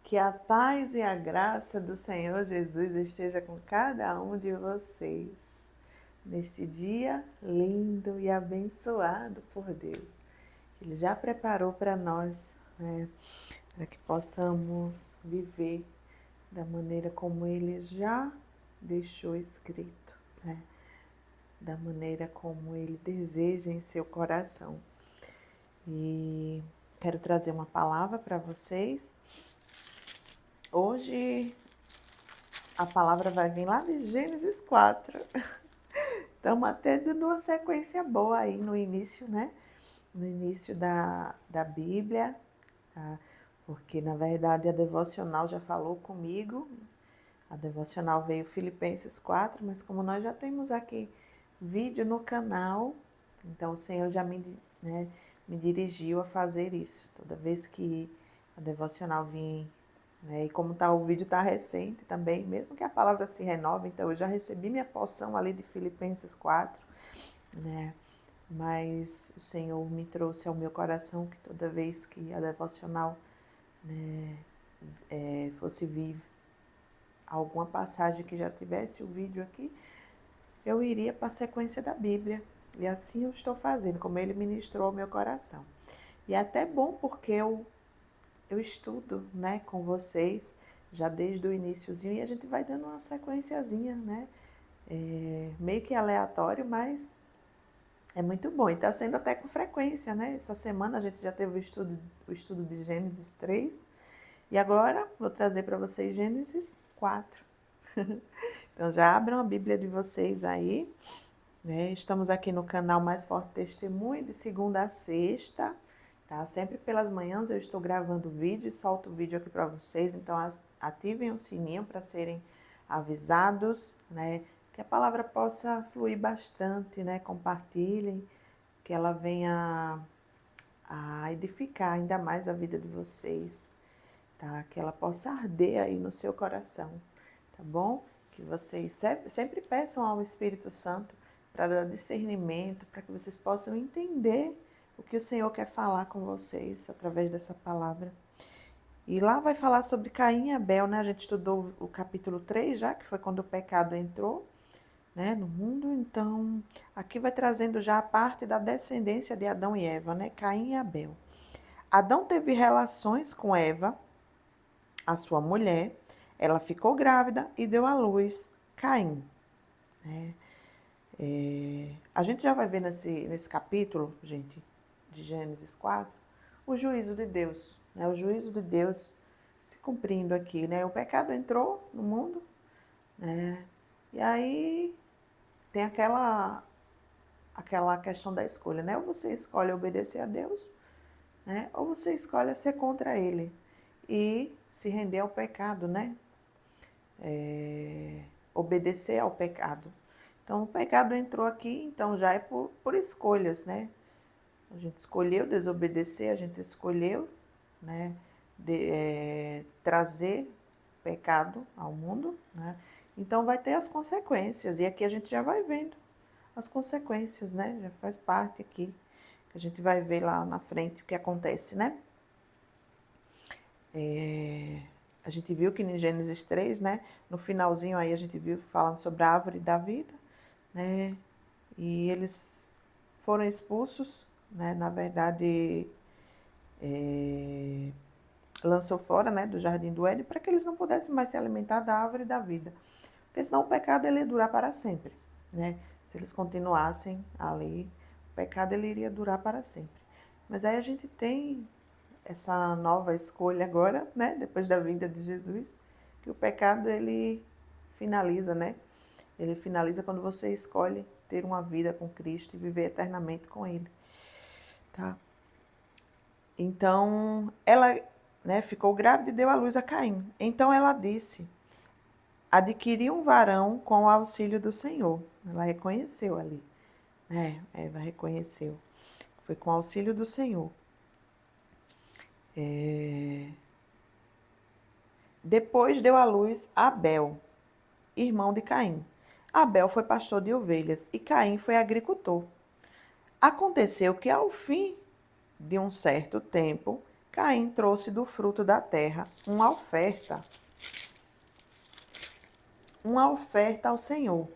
Que a paz e a graça do Senhor Jesus esteja com cada um de vocês neste dia lindo e abençoado por Deus. Ele já preparou para nós, né, para que possamos viver da maneira como Ele já deixou escrito, né, da maneira como Ele deseja em seu coração. E quero trazer uma palavra para vocês. Hoje a palavra vai vir lá de Gênesis 4. Estamos até dando uma sequência boa aí no início, né? No início da Bíblia, tá? Porque na verdade a devocional já falou comigo. A devocional veio Filipenses 4, mas como nós já temos aqui vídeo no canal, então o Senhor já me dirigiu a fazer isso. Toda vez que a devocional vir, né, e como o vídeo está recente também, mesmo que a palavra se renove, então eu já recebi minha porção ali de Filipenses 4, né? Mas o Senhor me trouxe ao meu coração que toda vez que a devocional, né, fosse vir alguma passagem que já tivesse o vídeo aqui, eu iria para a sequência da Bíblia. E assim eu estou fazendo, como Ele ministrou ao meu coração. E é até bom porque eu estudo, né, com vocês, já desde o iniciozinho, e a gente vai dando uma sequenciazinha, né, meio que aleatório, mas é muito bom. E está sendo até com frequência, né, essa semana a gente já teve o estudo de Gênesis 3, e agora vou trazer para vocês Gênesis 4. Então já abram a Bíblia de vocês aí, né, estamos aqui no canal Mais Forte Testemunho, de segunda a sexta, tá? Sempre pelas manhãs eu estou gravando vídeo e solto o vídeo aqui para vocês, então ativem o sininho para serem avisados, né? Que a palavra possa fluir bastante, né? Compartilhem, que ela venha a edificar ainda mais a vida de vocês, tá? Que ela possa arder aí no seu coração, tá bom? Que vocês sempre peçam ao Espírito Santo para dar discernimento, para que vocês possam entender o que o Senhor quer falar com vocês através dessa palavra. E lá vai falar sobre Caim e Abel, né? A gente estudou o capítulo 3 já, que foi quando o pecado entrou, né, no mundo. Então, aqui vai trazendo já a parte da descendência de Adão e Eva, né? Caim e Abel. Adão teve relações com Eva, a sua mulher. Ela ficou grávida e deu à luz Caim, né? A gente já vai ver nesse capítulo, gente, de Gênesis 4, o juízo de Deus, né? O juízo de Deus se cumprindo aqui, né? O pecado entrou no mundo, né? E aí tem aquela questão da escolha, né? Ou você escolhe obedecer a Deus, né? Ou você escolhe ser contra Ele e se render ao pecado, né? Obedecer ao pecado. Então, o pecado entrou aqui, então já é por escolhas, né? A gente escolheu desobedecer, a gente escolheu, né, trazer pecado ao mundo, né? Então vai ter as consequências, e aqui a gente já vai vendo as consequências, né? Já faz parte aqui, que a gente vai ver lá na frente o que acontece, né? A gente viu que em Gênesis 3, né, no finalzinho aí a gente viu falando sobre a árvore da vida, né? E eles foram expulsos, né? Na verdade, lançou fora, né, do jardim do Éden para que eles não pudessem mais se alimentar da árvore da vida. Porque senão o pecado ele ia durar para sempre, né? Se eles continuassem ali, o pecado ele iria durar para sempre. Mas aí a gente tem essa nova escolha agora, né, depois da vinda de Jesus, que o pecado ele finaliza, né? Ele finaliza quando você escolhe ter uma vida com Cristo e viver eternamente com Ele, tá? Então, ela, né, ficou grávida e deu à luz a Caim. Então ela disse: adquiri um varão com o auxílio do Senhor. Ela reconheceu ali, né? Eva reconheceu. Foi com o auxílio do Senhor. Depois deu à luz a Abel, irmão de Caim. Abel foi pastor de ovelhas e Caim foi agricultor. Aconteceu que, ao fim de um certo tempo, Caim trouxe do fruto da terra uma oferta ao Senhor.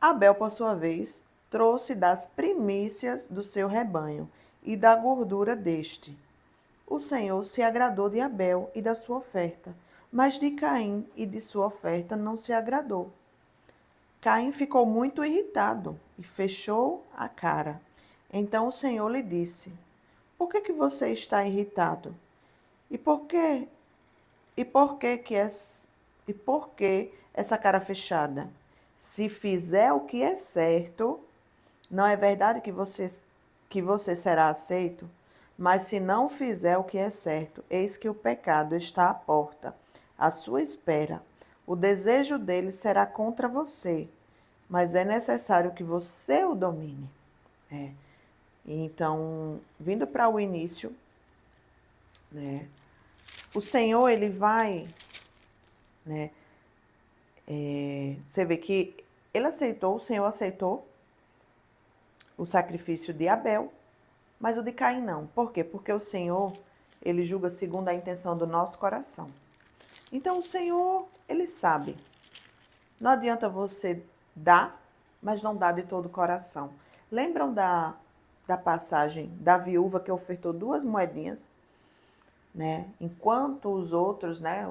Abel, por sua vez, trouxe das primícias do seu rebanho e da gordura deste. O Senhor se agradou de Abel e da sua oferta, mas de Caim e de sua oferta não se agradou. Caim ficou muito irritado e fechou a cara. Então o Senhor lhe disse: Por que você está irritado? E por que e por que essa cara fechada? Se fizer o que é certo, não é verdade que você será aceito? Mas se não fizer o que é certo, eis que o pecado está à porta, à sua espera. O desejo dele será contra você, mas é necessário que você o domine. É. Então, vindo para o início, né? O Senhor, ele vai, né? Você vê que o Senhor aceitou o sacrifício de Abel, mas o de Caim não. Por quê? Porque o Senhor, ele julga segundo a intenção do nosso coração. Então, o Senhor, ele sabe. Não adianta você dar, mas não dar de todo o coração. Lembram da passagem da viúva que ofertou 2 moedinhas, né? Enquanto os outros, né,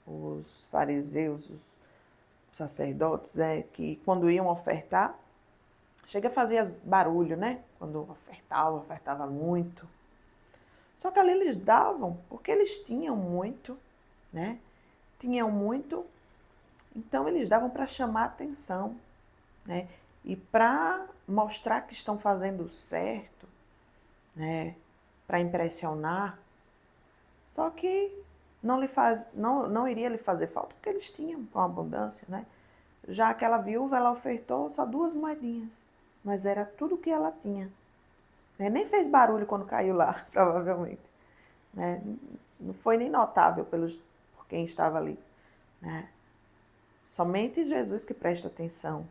os fariseus, os sacerdotes, né, que quando iam ofertar, chega a fazer barulho, né? Quando ofertava muito. Só que ali eles davam, porque eles tinham muito, né? Tinham muito, então eles davam para chamar atenção, né? E para mostrar que estão fazendo certo, né? Para impressionar. Só que não iria lhe fazer falta, porque eles tinham com abundância, né? Já aquela viúva, ela ofertou só 2 moedinhas, mas era tudo que ela tinha. Nem fez barulho quando caiu lá, provavelmente. Né? Não foi nem notável por quem estava ali. Né? Somente Jesus que presta atenção,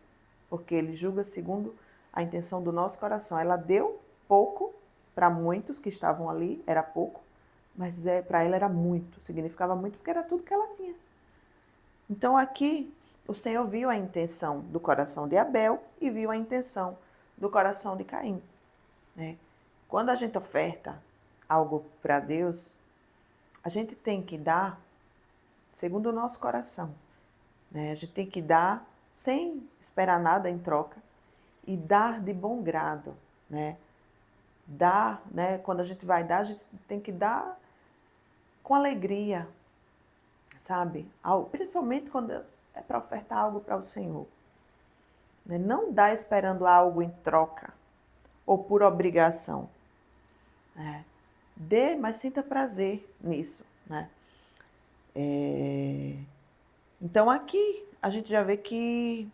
porque ele julga segundo a intenção do nosso coração. Ela deu pouco para muitos que estavam ali, era pouco, mas para ela era muito, significava muito, porque era tudo que ela tinha. Então aqui o Senhor viu a intenção do coração de Abel e viu a intenção do coração de Caim. Né? Quando a gente oferta algo para Deus, a gente tem que dar segundo o nosso coração. Né? A gente tem que dar sem esperar nada em troca e dar de bom grado. Né? Dar, né? Quando a gente vai dar, a gente tem que dar com alegria, sabe? Principalmente quando é para ofertar algo para o Senhor. Né? Não dá esperando algo em troca ou por obrigação. Né? Dê, mas sinta prazer nisso. Né? Então aqui a gente já vê que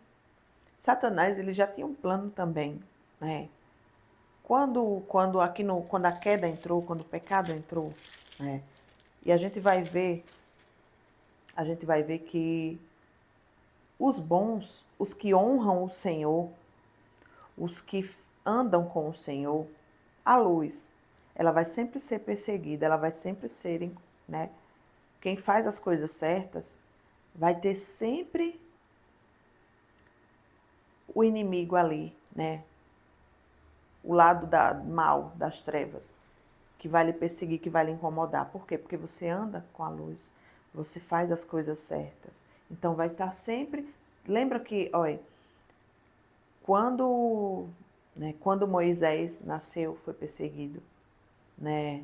Satanás ele já tinha um plano também. Né? Quando a queda entrou, quando o pecado entrou, né? E a gente vai ver que os bons, os que honram o Senhor, os que andam com o Senhor, a luz, ela vai sempre ser perseguida, ela vai sempre ser, né? Quem faz as coisas certas vai ter sempre o inimigo ali, né? O lado mal, das trevas, que vai lhe perseguir, que vai lhe incomodar. Por quê? Porque você anda com a luz, você faz as coisas certas. Então vai estar sempre... Lembra que, olha, quando Moisés nasceu, foi perseguido, né?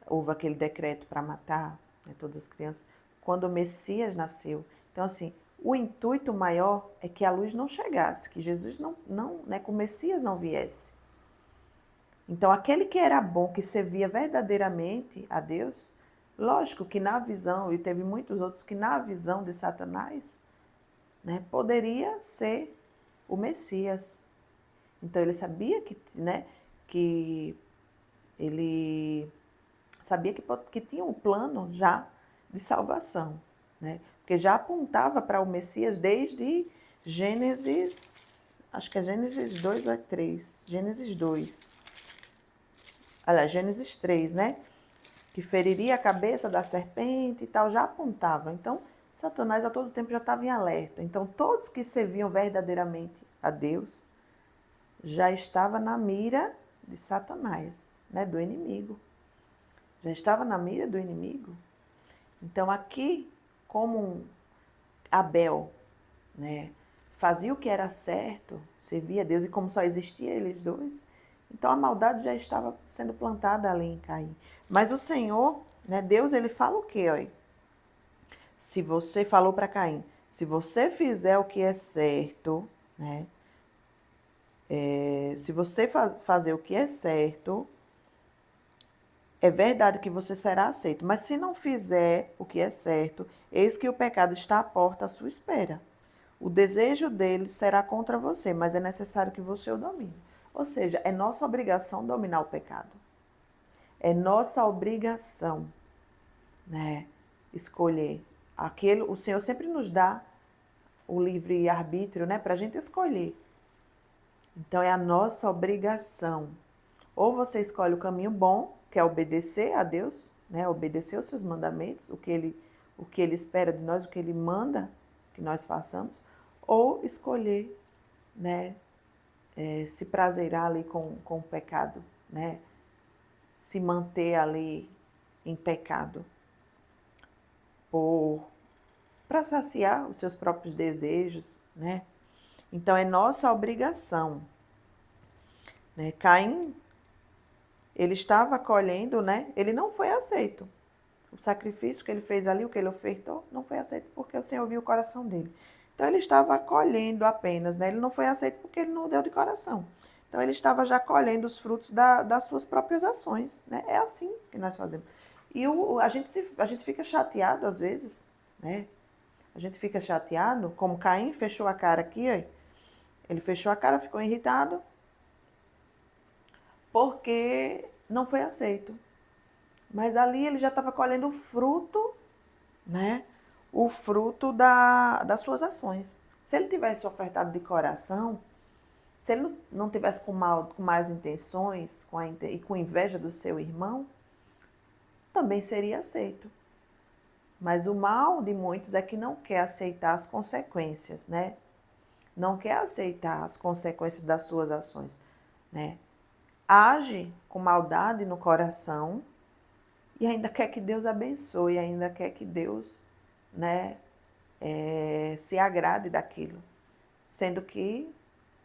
Houve aquele decreto para matar, né, todas as crianças. Quando o Messias nasceu. Então, assim, o intuito maior é que a luz não chegasse, que Jesus né, que o Messias não viesse. Então, aquele que era bom, que servia verdadeiramente a Deus, lógico que na visão, e teve muitos outros que na visão de Satanás, né, poderia ser o Messias. Então, ele sabia que ele sabia que tinha um plano já de salvação, né? Porque já apontava para o Messias desde Gênesis, acho que é Gênesis 2 ou 3, Gênesis 2. Olha, Gênesis 3, né? que feriria a cabeça da serpente e tal, já apontava. Então, Satanás a todo tempo já estava em alerta. Então, todos que serviam verdadeiramente a Deus já estava na mira de Satanás, né, do inimigo. Já estava na mira do inimigo. Então, aqui, como Abel, né, fazia o que era certo, servia a Deus, e como só existia eles dois, então a maldade já estava sendo plantada ali em Caim. Mas o Senhor, né, Deus, ele fala o quê? Ó? Se você falou para Caim, se você fizer o que é certo, né, se você fazer o que é certo, é verdade que você será aceito. Mas se não fizer o que é certo, eis que o pecado está à porta à sua espera. O desejo dele será contra você, mas é necessário que você o domine. Ou seja, é nossa obrigação dominar o pecado. É nossa obrigação, né, escolher aquele. O Senhor sempre nos dá o livre arbítrio, né, para a gente escolher. Então é a nossa obrigação. Ou você escolhe o caminho bom, que é obedecer a Deus, né, obedecer os seus mandamentos, o que ele espera de nós, o que ele manda que nós façamos, ou escolher, né, se prazerar ali com o pecado, né, se manter ali em pecado, para saciar os seus próprios desejos, né? Então é nossa obrigação, né? Caim, ele estava colhendo, né? Ele não foi aceito. O sacrifício que ele fez ali, o que ele ofertou, não foi aceito porque o Senhor viu o coração dele. Então ele estava colhendo apenas, né? Ele não foi aceito porque ele não deu de coração. Então ele estava já colhendo os frutos das suas próprias ações, né? É assim que nós fazemos. E a gente fica chateado às vezes, né? A gente fica chateado, como Caim fechou a cara aqui, ó. Ele fechou a cara, ficou irritado, porque não foi aceito. Mas ali ele já estava colhendo o fruto, né? O fruto das suas ações. Se ele tivesse ofertado de coração, se ele não tivesse com más intenções e com inveja do seu irmão, também seria aceito. Mas o mal de muitos é que não quer aceitar as consequências, né? Não quer aceitar as consequências das suas ações, né? Age com maldade no coração e ainda quer que Deus abençoe, ainda quer que Deus, né, se agrade daquilo, sendo que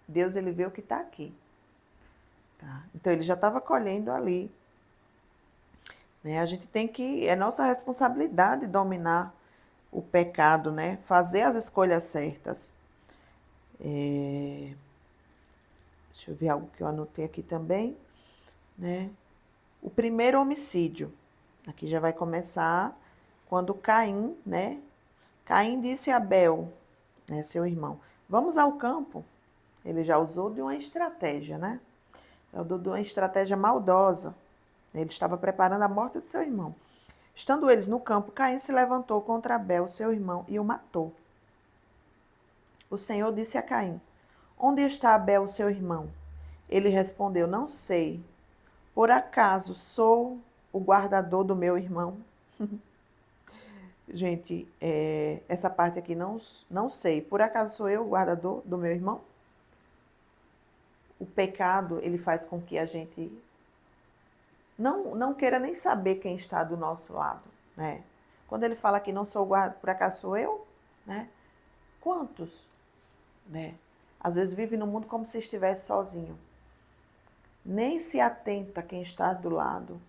Deus, ele vê o que está aqui. Tá? Então ele já estava colhendo ali, né? A gente tem que, é nossa responsabilidade dominar o pecado, né? Fazer as escolhas certas. Deixa eu ver algo que eu anotei aqui também, né? O primeiro homicídio, aqui já vai começar quando Caim, né? Caim disse a Abel, né, seu irmão, vamos ao campo. Ele já usou de uma estratégia, né? Já usou de uma estratégia maldosa. Ele estava preparando a morte de seu irmão. Estando eles no campo, Caim se levantou contra Abel, seu irmão, e o matou. O Senhor disse a Caim, onde está Abel, seu irmão? Ele respondeu, não sei. Por acaso sou o guardador do meu irmão? Gente, essa parte aqui não sei. Por acaso sou eu o guardador do meu irmão? O pecado, ele faz com que a gente não queira nem saber quem está do nosso lado, né? Quando ele fala que não sou o guardador, por acaso sou eu, né? Quantos, né? Às vezes vive no mundo como se estivesse sozinho. Nem se atenta a quem está do lado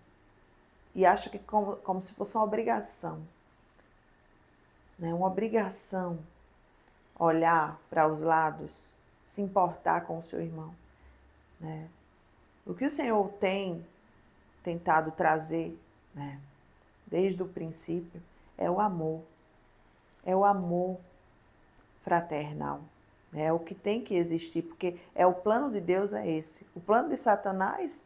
e acha que como se fosse uma obrigação, né? Uma obrigação olhar para os lados, se importar com o seu irmão, né? O que o Senhor tem tentado trazer, né, desde o princípio, é o amor. É o amor fraternal. É o que tem que existir, porque o plano de Deus é esse. O plano de Satanás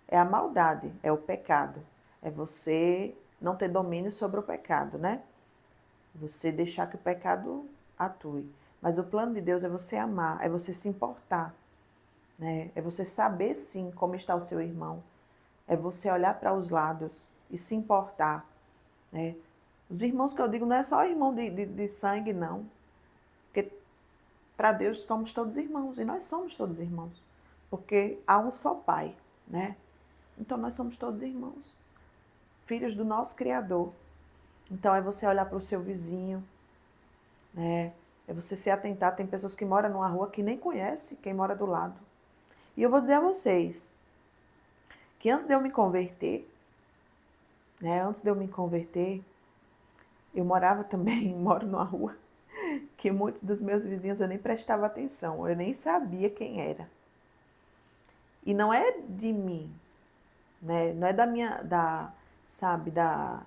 é a maldade, é o pecado. É você não ter domínio sobre o pecado, né? Você deixar que o pecado atue. Mas o plano de Deus é você amar, é você se importar, né? É você saber sim como está o seu irmão. É você olhar para os lados, e se importar, né? Os irmãos que eu digo não é só irmão de sangue, não. Porque para Deus somos todos irmãos, e nós somos todos irmãos. Porque há um só Pai, né? Então nós somos todos irmãos, filhos do nosso Criador. Então é você olhar para o seu vizinho, né? É você se atentar. Tem pessoas que moram numa rua que nem conhece quem mora do lado. E eu vou dizer a vocês que antes de eu me converter, né? Antes de eu me converter, eu morava também, moro numa rua que muitos dos meus vizinhos eu nem prestava atenção, eu nem sabia quem era. E não é de mim, né? Não é da minha, sabe, da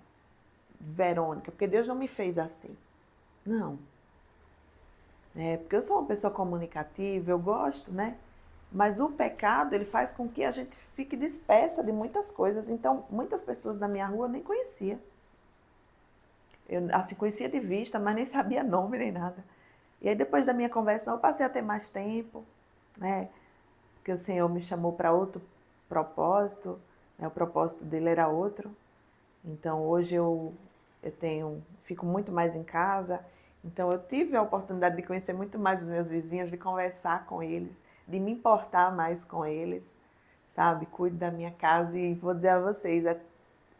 Verônica, porque Deus não me fez assim. Não. É porque eu sou uma pessoa comunicativa, eu gosto, né? Mas o pecado, ele faz com que a gente fique dispersa de muitas coisas. Então, muitas pessoas da minha rua eu nem conhecia. Eu, assim, conhecia de vista, mas nem sabia nome nem nada. E aí, depois da minha conversão, eu passei a ter mais tempo, né? Porque o Senhor me chamou para outro propósito, né? O propósito dele era outro. Então, hoje fico muito mais em casa. Então, eu tive a oportunidade de conhecer muito mais os meus vizinhos, de conversar com eles, de me importar mais com eles, sabe? Cuido da minha casa e vou dizer a vocês,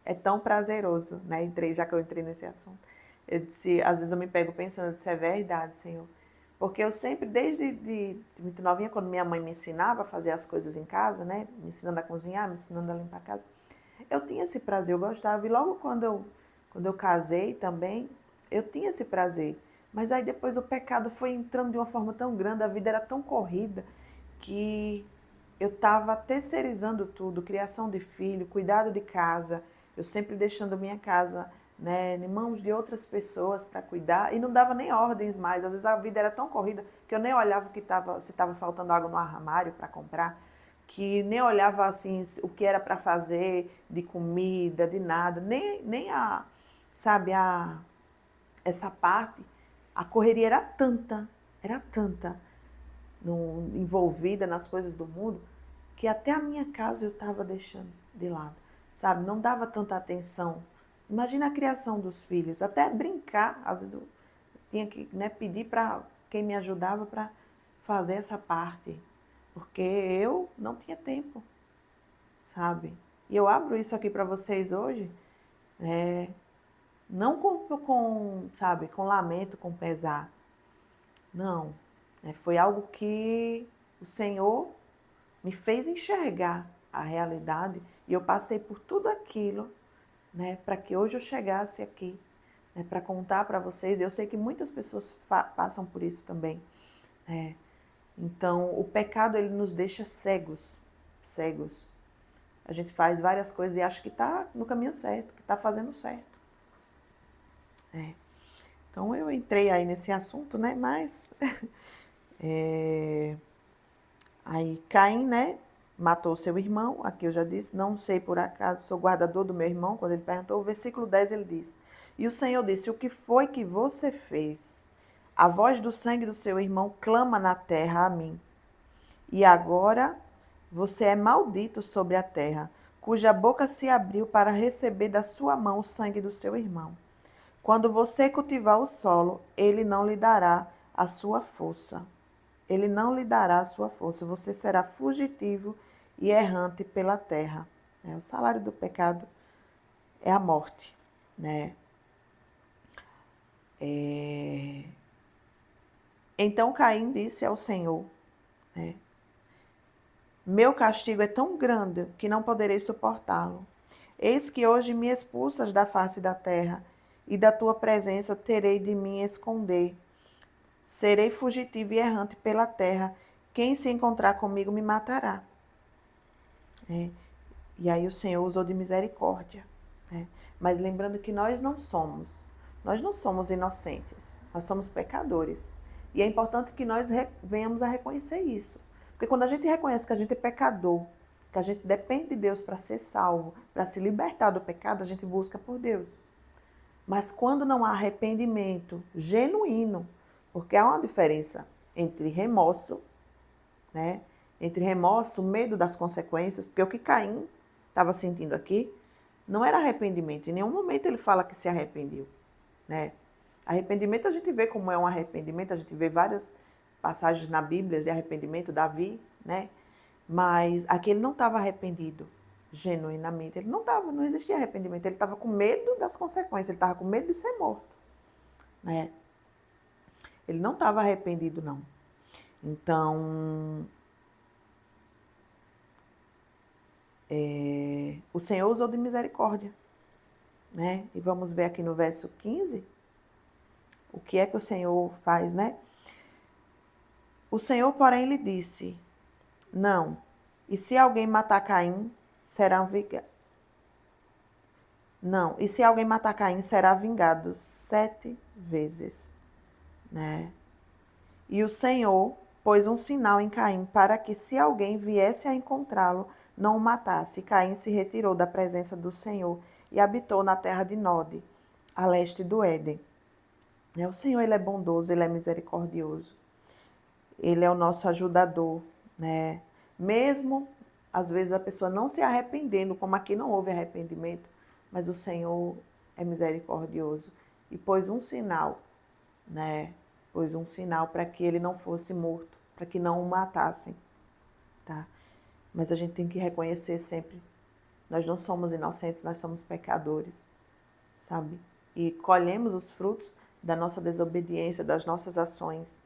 é tão prazeroso, né? Já que eu entrei nesse assunto. Eu disse, às vezes eu me pego pensando, eu disse, é verdade, Senhor. Porque eu sempre, desde muito novinha, quando minha mãe me ensinava a fazer as coisas em casa, né? Me ensinando a cozinhar, me ensinando a limpar a casa, eu tinha esse prazer, eu gostava. E logo quando eu casei também, eu tinha esse prazer. Mas aí depois o pecado foi entrando de uma forma tão grande, a vida era tão corrida, que eu estava terceirizando tudo, criação de filho, cuidado de casa, eu sempre deixando minha casa, né, em mãos de outras pessoas para cuidar, e não dava nem ordens mais. Às vezes a vida era tão corrida que eu nem olhava se estava faltando água no armário para comprar, que nem olhava assim o que era para fazer de comida, de nada, nem a, sabe, essa parte. A correria era tanta envolvida nas coisas do mundo, que até a minha casa eu estava deixando de lado, sabe? Não dava tanta atenção. Imagina a criação dos filhos, até brincar, às vezes eu tinha que, né, pedir para quem me ajudava para fazer essa parte, porque eu não tinha tempo, sabe? E eu abro isso aqui para vocês hoje, não sabe, com lamento, com pesar, não. Foi algo que o Senhor me fez enxergar a realidade e eu passei por tudo aquilo, né, para que hoje eu chegasse aqui, né, para contar para vocês. Eu sei que muitas pessoas passam por isso também. Né? Então, o pecado ele nos deixa cegos, cegos. A gente faz várias coisas e acha que está no caminho certo, que está fazendo certo. Então, eu entrei aí nesse assunto, né, mas aí Caim, né, matou seu irmão, aqui eu já disse, não sei por acaso, sou guardador do meu irmão, quando ele perguntou, o versículo 10 ele diz, e o Senhor disse, o que foi que você fez? A voz do sangue do seu irmão clama na terra a mim, e agora você é maldito sobre a terra, cuja boca se abriu para receber da sua mão o sangue do seu irmão. Quando você cultivar o solo, ele não lhe dará a sua força. Ele não lhe dará a sua força. Você será fugitivo e errante pela terra. O salário do pecado é a morte. Né? Então Caim disse ao Senhor, né? Meu castigo é tão grande que não poderei suportá-lo. Eis que hoje me expulsas da face da terra, e da tua presença terei de me esconder. Serei fugitivo e errante pela terra. Quem se encontrar comigo me matará. E aí o Senhor usou de misericórdia. Mas lembrando que nós não somos inocentes. Nós somos pecadores. E é importante que nós venhamos a reconhecer isso. Porque quando a gente reconhece que a gente é pecador, que a gente depende de Deus para ser salvo, para se libertar do pecado, a gente busca por Deus. Mas quando não há arrependimento genuíno, porque há uma diferença entre remorso, né? Entre remorso, medo das consequências, porque o que Caim estava sentindo aqui não era arrependimento. Em nenhum momento ele fala que se arrependeu, né? Arrependimento, a gente vê como é um arrependimento, a gente vê várias passagens na Bíblia de arrependimento, Davi, né? Mas aqui ele não estava arrependido, genuinamente. Ele não estava, não existia arrependimento. Ele estava com medo das consequências, ele estava com medo de ser morto, né? Ele não estava arrependido, não. Então, o Senhor usou de misericórdia, né? E vamos ver aqui no verso 15, o que é que o Senhor faz, né? O Senhor, porém, lhe disse: não, e se alguém matar Caim, será vingado. Não, e se alguém matar Caim, será vingado 7 vezes, né? E o Senhor pôs um sinal em Caim para que, se alguém viesse a encontrá-lo, não o matasse. Caim se retirou da presença do Senhor e habitou na terra de Nod, a leste do Éden. O Senhor, ele é bondoso, ele é misericordioso. Ele é o nosso ajudador, né? Mesmo, às vezes, a pessoa não se arrependendo, como aqui não houve arrependimento, mas o Senhor é misericordioso. E pôs um sinal, né? Pôs um sinal para que ele não fosse morto, para que não o matassem, tá? Mas a gente tem que reconhecer sempre, nós não somos inocentes, nós somos pecadores, sabe? E colhemos os frutos da nossa desobediência, das nossas ações.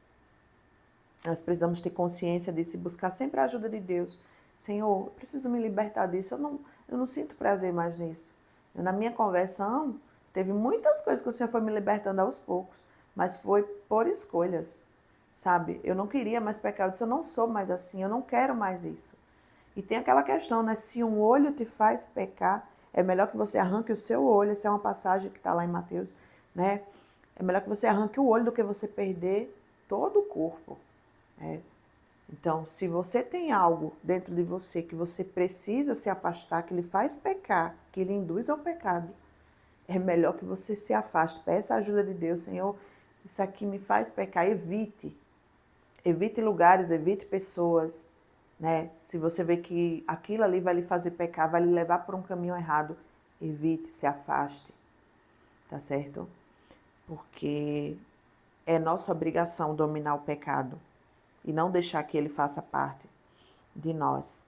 Nós precisamos ter consciência disso e buscar sempre a ajuda de Deus. Senhor, eu preciso me libertar disso, eu não sinto prazer mais nisso. Na minha conversão, teve muitas coisas que o Senhor foi me libertando aos poucos, mas foi por escolhas, sabe? Eu não queria mais pecar, eu disse, eu não sou mais assim, eu não quero mais isso. E tem aquela questão, né? Se um olho te faz pecar, é melhor que você arranque o seu olho. Essa é uma passagem que está lá em Mateus, né? É melhor que você arranque o olho do que você perder todo o corpo. Então, se você tem algo dentro de você que você precisa se afastar, que lhe faz pecar, que lhe induz ao pecado, é melhor que você se afaste. Peça a ajuda de Deus. Senhor, isso aqui me faz pecar. Evite. Evite lugares, evite pessoas, né? Se você vê que aquilo ali vai lhe fazer pecar, vai lhe levar por um caminho errado, evite, se afaste, tá certo? Porque é nossa obrigação dominar o pecado e não deixar que ele faça parte de nós.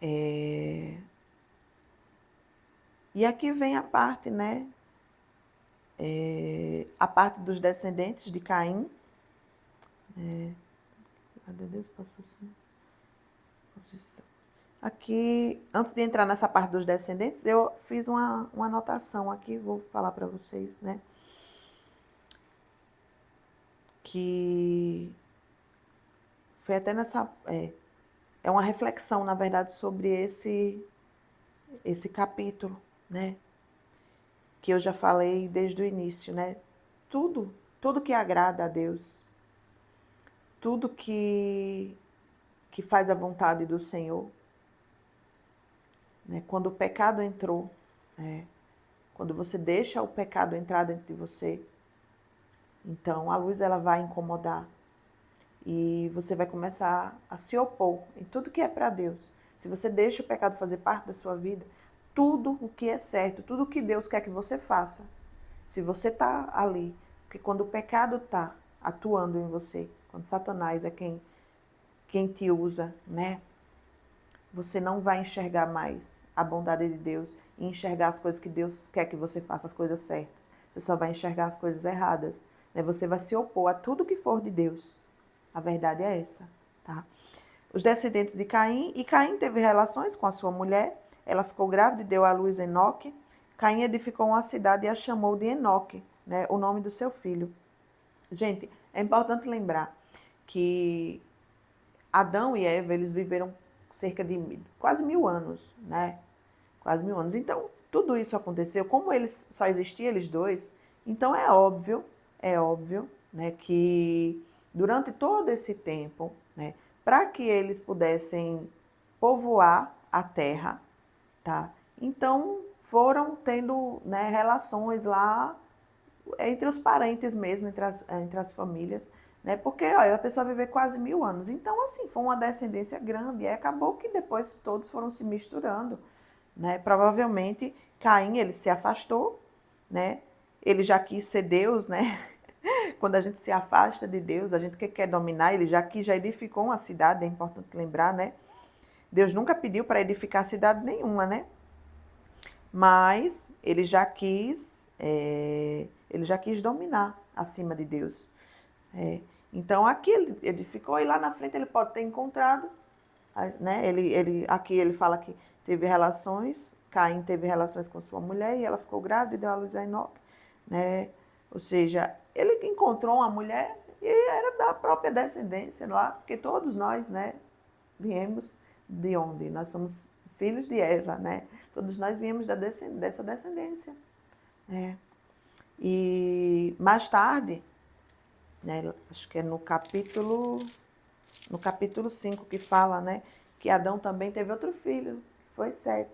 E aqui vem a parte, né? A parte dos descendentes de Caim. Cadê Deus? Aqui, antes de entrar nessa parte dos descendentes, eu fiz uma anotação aqui, vou falar para vocês, né? Que foi até nessa... É uma reflexão, na verdade, sobre esse capítulo, né? Que eu já falei desde o início, né? Tudo que agrada a Deus, tudo que faz a vontade do Senhor, né? Quando o pecado entrou, né? Quando você deixa o pecado entrar dentro de você, então a luz ela vai incomodar e você vai começar a se opor em tudo que é para Deus. Se você deixa o pecado fazer parte da sua vida, tudo o que é certo, tudo o que Deus quer que você faça, se você está ali, porque quando o pecado está atuando em você, quando Satanás é quem te usa, né? Você não vai enxergar mais a bondade de Deus e enxergar as coisas que Deus quer que você faça, as coisas certas. Você só vai enxergar as coisas erradas, né? Você vai se opor a tudo que for de Deus. A verdade é essa, tá? Os descendentes de Caim, e Caim teve relações com a sua mulher, ela ficou grávida e deu à luz Enoque. Caim edificou uma cidade e a chamou de Enoque, né, o nome do seu filho. Gente, é importante lembrar que Adão e Eva, eles viveram cerca de quase 1000 anos, né? Quase 1000 anos. Então, tudo isso aconteceu, como eles só existiam eles dois, então é óbvio, né, que durante todo esse tempo, né, para que eles pudessem povoar a terra, tá? Então, foram tendo, né, relações lá entre os parentes mesmo, entre as famílias, né? Porque, olha, a pessoa viver quase 1000 anos. Então, assim, foi uma descendência grande. E acabou que depois todos foram se misturando, né? Provavelmente Caim, ele se afastou, né? Ele já quis ser Deus, né? Quando a gente se afasta de Deus, a gente quer dominar, ele já edificou uma cidade, é importante lembrar, né? Deus nunca pediu para edificar cidade nenhuma, né? Mas ele já quis dominar acima de Deus. É. Então aqui ele ficou e lá na frente ele pode ter encontrado, né? Aqui ele fala que teve relações, Caim teve relações com sua mulher e ela ficou grávida e deu à luz a Enoque, né? Ou seja, ele encontrou uma mulher e era da própria descendência lá, porque todos nós, né, viemos de onde? Nós somos filhos de Eva, né? Todos nós viemos dessa descendência, né? E mais tarde, né, acho que é no capítulo 5 que fala, né, que Adão também teve outro filho, que foi Sete,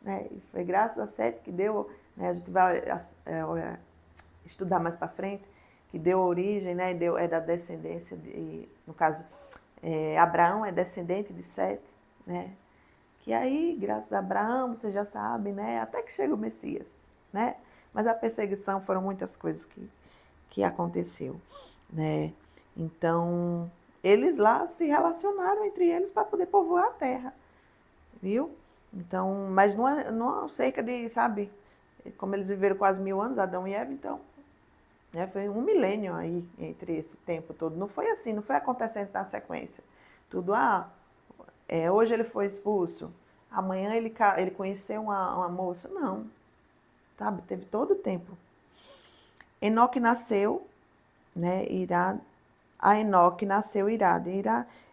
né? E foi graças a Sete que deu, né, a gente vai estudar mais para frente, que deu origem, né, é da descendência no caso, Abraão é descendente de Sete, né? Que aí, graças a Abraão, você já sabe, né, até que chega o Messias, né? Mas a perseguição foram muitas coisas que aconteceu, né? Então, eles lá se relacionaram entre eles para poder povoar a terra, viu? Então, mas não cerca de, sabe, como eles viveram quase 1000 anos, Adão e Eva, então, né, foi um milênio aí entre esse tempo todo. Não foi assim, não foi acontecendo na sequência. Tudo, hoje ele foi expulso, amanhã ele conheceu uma moça. Não, sabe, teve todo o tempo. Enoque nasceu, né, a Enoque nasceu Irad.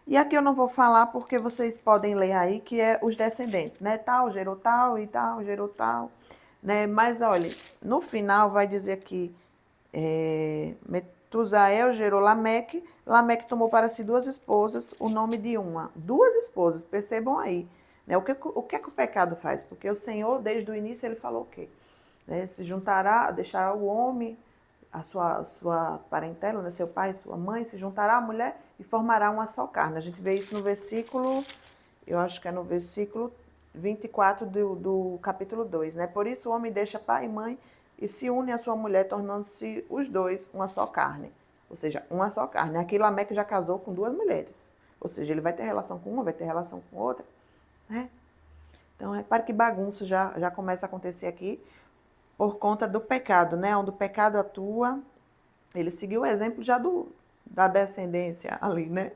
E aqui eu não vou falar porque vocês podem ler aí que é os descendentes, né? Tal, gerou tal e tal, gerou tal, né? Mas olha, no final vai dizer que Metusael gerou Lameque, Lameque tomou para si 2 esposas, o nome de uma. 2 esposas, percebam aí. Né? O que é que o pecado faz? Porque o Senhor, desde o início, ele falou o quê? Né? Se juntará, deixará o homem, a sua parentela, né? Seu pai, sua mãe, se juntará à mulher e formará uma só carne. A gente vê isso no versículo, eu acho que é no versículo 24 do capítulo 2. Né? Por isso o homem deixa pai e mãe e se une à sua mulher, tornando-se os dois uma só carne. Ou seja, uma só carne. Aqui Lameque já casou com 2 mulheres. Ou seja, ele vai ter relação com uma, vai ter relação com outra. Né? Então, repare que bagunça já começa a acontecer aqui por conta do pecado, né? Onde o pecado atua, ele seguiu o exemplo já da descendência ali, né?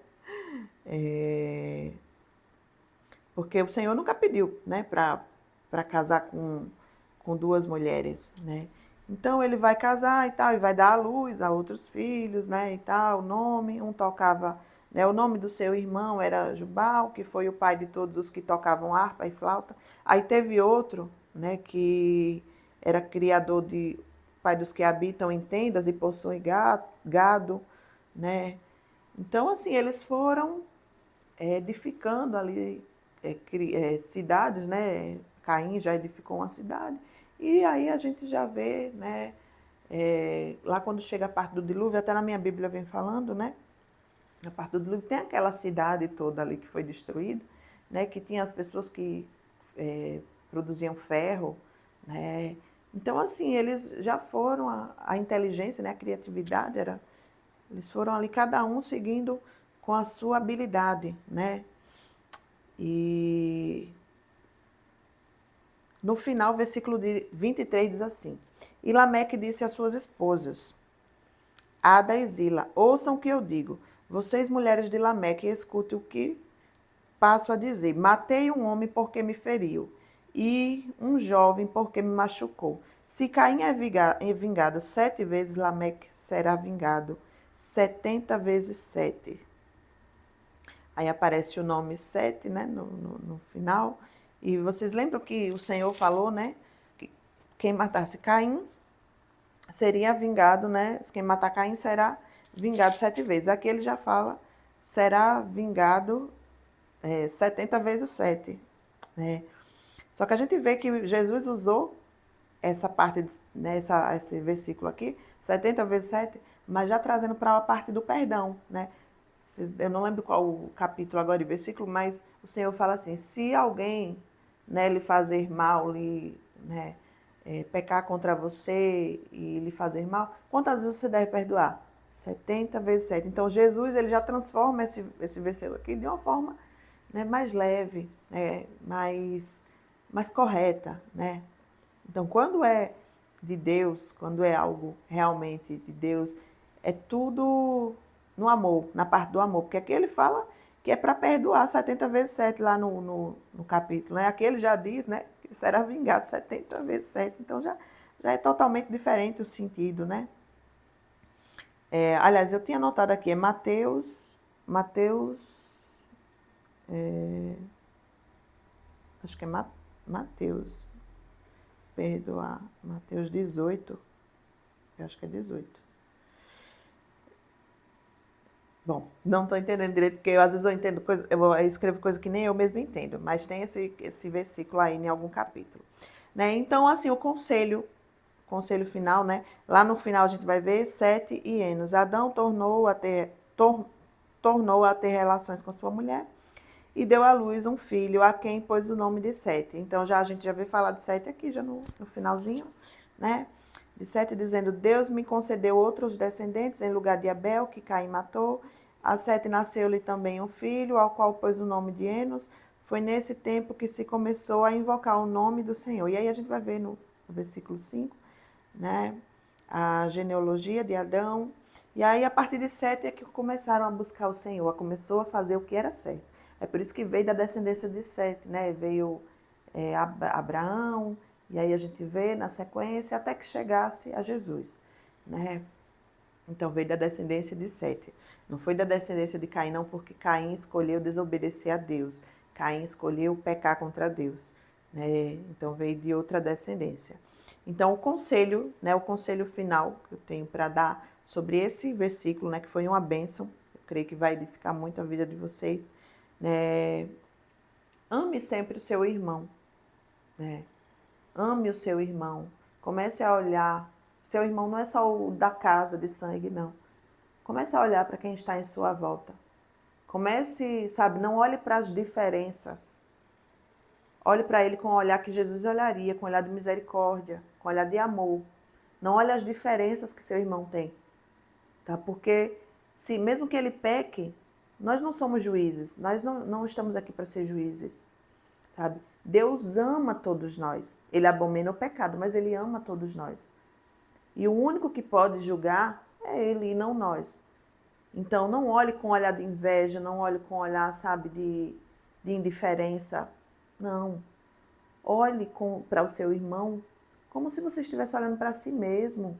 Porque o Senhor nunca pediu, né, para casar com 2 mulheres, né? Então ele vai casar e tal, e vai dar à luz a outros filhos, né, e tal, o nome, um tocava, né, o nome do seu irmão era Jubal, que foi o pai de todos os que tocavam harpa e flauta. Aí teve outro, né, que era criador pai dos que habitam em tendas e possuem gado, né? Então, assim, eles foram edificando ali cidades, né? Caim já edificou uma cidade. E aí a gente já vê, né? Lá quando chega a parte do dilúvio, até na minha Bíblia vem falando, né? Na parte do dilúvio tem aquela cidade toda ali que foi destruída, né? Que tinha as pessoas que produziam ferro, né? Então, assim, eles já foram, a inteligência, né? A criatividade, eles foram ali, cada um seguindo com a sua habilidade, né? E no final, versículo 23 diz assim: E Lameque disse às suas esposas, Ada e Zila, ouçam o que eu digo. Vocês, mulheres de Lameque, escutem o que passo a dizer. Matei um homem porque me feriu, e um jovem porque me machucou. Se Caim é vingado 7 vezes, Lameque será vingado 70 vezes 7. Aí aparece o nome 7, né, no final. E vocês lembram que o Senhor falou, né, que quem matasse Caim seria vingado, né? Quem matar Caim será vingado 7 vezes. Aqui ele já fala, será vingado 70 vezes 7. Né? Só que a gente vê que Jesus usou essa parte, né, esse versículo aqui, 70 vezes 7, mas já trazendo para a parte do perdão, né? Eu não lembro qual o capítulo agora e versículo, mas o Senhor fala assim, se alguém, né, lhe fazer mal, né, pecar contra você e lhe fazer mal, quantas vezes você deve perdoar? 70 vezes 7. Então, Jesus ele já transforma esse versículo aqui de uma forma, né, mais leve, né, mais correta, né? Então, quando é de Deus, quando é algo realmente de Deus, é tudo no amor, na parte do amor. Porque aqui ele fala que é para perdoar 70 vezes 7 lá no capítulo. Né? Aqui ele já diz, né, que será vingado 70 vezes 7. Então já é totalmente diferente o sentido, né? Aliás, eu tinha anotado aqui, é acho que é Mateus, perdoar, Mateus 18, eu acho que é 18. Bom, não estou entendendo direito, porque às vezes eu entendo coisa, eu escrevo coisa que nem eu mesmo entendo, mas tem esse versículo aí em algum capítulo. Né? Então, assim, o conselho final, né? Lá no final a gente vai ver Sete e Enos. Adão tornou a ter relações com sua mulher e deu à luz um filho, a quem pôs o nome de Sete. Então, a gente já veio falar de Sete aqui, já no finalzinho, né? De Sete dizendo, Deus me concedeu outros descendentes em lugar de Abel, que Caim matou. A Sete nasceu-lhe também um filho, ao qual pôs o nome de Enos. Foi nesse tempo que se começou a invocar o nome do Senhor. E aí a gente vai ver no versículo 5, né? A genealogia de Adão. E aí, a partir de Sete, é que começaram a buscar o Senhor, começou a fazer o que era certo. É por isso que veio da descendência de Sete, né? Veio Abraão, e aí a gente vê na sequência até que chegasse a Jesus, né? Então veio da descendência de Sete. Não foi da descendência de Caim, não, porque Caim escolheu desobedecer a Deus. Caim escolheu pecar contra Deus, né? Então veio de outra descendência. Então o conselho, né, o conselho final que eu tenho para dar sobre esse versículo, né, que foi uma bênção, eu creio que vai edificar muito a vida de vocês, né? Ame sempre o seu irmão, né? Ame o seu irmão. Comece a olhar. Seu irmão não é só o da casa de sangue, não. Comece a olhar para quem está em sua volta. Comece, sabe, não olhe para as diferenças. Olhe para ele com o olhar que Jesus olharia, com o olhar de misericórdia, com o olhar de amor. Não olhe as diferenças que seu irmão tem, tá? Porque se mesmo que ele peque, nós não somos juízes. Nós não estamos aqui para ser juízes, sabe? Deus ama todos nós. Ele abomina o pecado, mas ele ama todos nós. E o único que pode julgar é ele e não nós. Então, não olhe com olhar de inveja, não olhe com olhar, sabe, de indiferença. Não. Olhe para o seu irmão como se você estivesse olhando para si mesmo.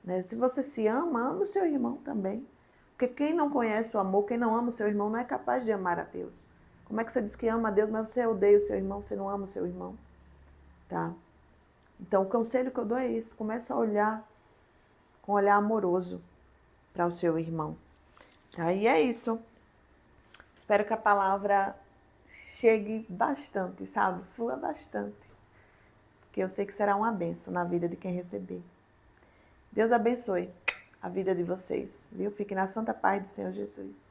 Né? Se você se ama, ame o seu irmão também. Porque quem não conhece o amor, quem não ama o seu irmão, não é capaz de amar a Deus. Como é que você diz que ama a Deus, mas você odeia o seu irmão, você não ama o seu irmão? Tá? Então, o conselho que eu dou é isso. Comece a olhar com um olhar amoroso para o seu irmão. Tá? E é isso. Espero que a palavra chegue bastante, sabe? Flua bastante. Porque eu sei que será uma bênção na vida de quem receber. Deus abençoe a vida de vocês, viu? Fique na santa paz do Senhor Jesus.